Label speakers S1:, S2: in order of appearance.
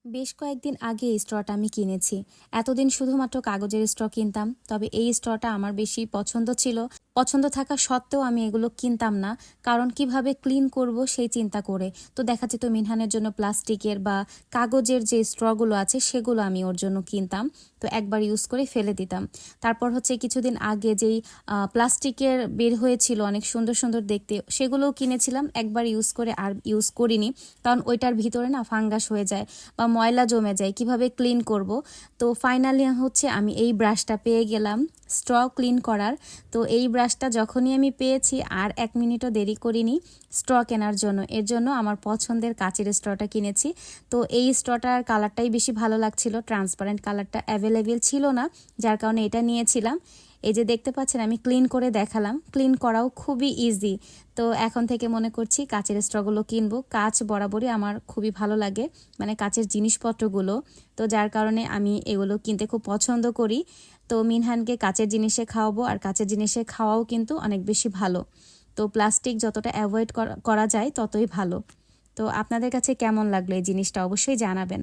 S1: বেশ কয়েকদিন আগে এই স্ট্রটা আমি কিনেছি। এতদিন শুধুমাত্র কাগজের স্ট্র কিনতাম। তবে এই স্ট্রটা আমার বেশি পছন্দ ছিল। পছন্দ থাকা সত্ত্বেও আমি এগুলো কিনতাম না। কারণ কিভাবে ক্লিন করব সেই চিন্তা করে। তো দেখা যেত মিনহানের জন্য প্লাস্টিকের বা কাগজের যে স্ট্রগুলো আছে সেগুলো আমি ওর জন্য কিনতাম। তো একবার ইউজ করে ফেলে দিতাম। তারপর হচ্ছে কিছুদিন আগে যেই প্লাস্টিকের বের হয়েছিল অনেক সুন্দর সুন্দর দেখতে, সেগুলোও কিনেছিলাম। একবার ইউজ করে আর ইউজ করিনি। কারণ ওইটার ভিতরে না ফাঙ্গাস হয়ে যায় বা ময়লা জমে যায়, কিভাবে ক্লিন করব। তো ফাইনালি হচ্ছে আমি এই ব্রাশটা পেয়ে গেলাম স্ট্র ক্লিন করার। তো এই ব্রাশটা যখনই আমি পেয়েছি আর 1 মিনিটও দেরি করিনি স্ট্র কেনার জন্য। এর জন্য আমার পছন্দের কাচের স্ট্রটা কিনেছি। তো এই স্ট্রটার কালারটাই বেশি ভালো লাগছিল, ট্রান্সপারেন্ট কালারটা অ্যাভেলেবেল ছিল না, যার কারণে এটা নিয়েছিলাম। এই যে দেখতে পাচ্ছেন আমি ক্লিন করে দেখালাম, ক্লিন করাও খুবই ইজি। তো এখন থেকে মনে করছি কাচের স্ট্রগুলো কিনবো। কাচ বরাবরই আমার খুবই ভালো লাগে, মানে কাচের জিনিসপত্রগুলো। তো যার কারণে আমি এগুলো কিনতে খুব পছন্দ করি। তো মিনহানকে কাচের জিনিসে খাওয়াবো, আর কাচের জিনিসে খাওয়াও কিন্তু অনেক বেশি ভালো। তো প্লাস্টিক যতটা অ্যাভয়েড করা যায় ততই ভালো। তো আপনাদের কাছে কেমন লাগলো এই জিনিসটা অবশ্যই জানাবেন।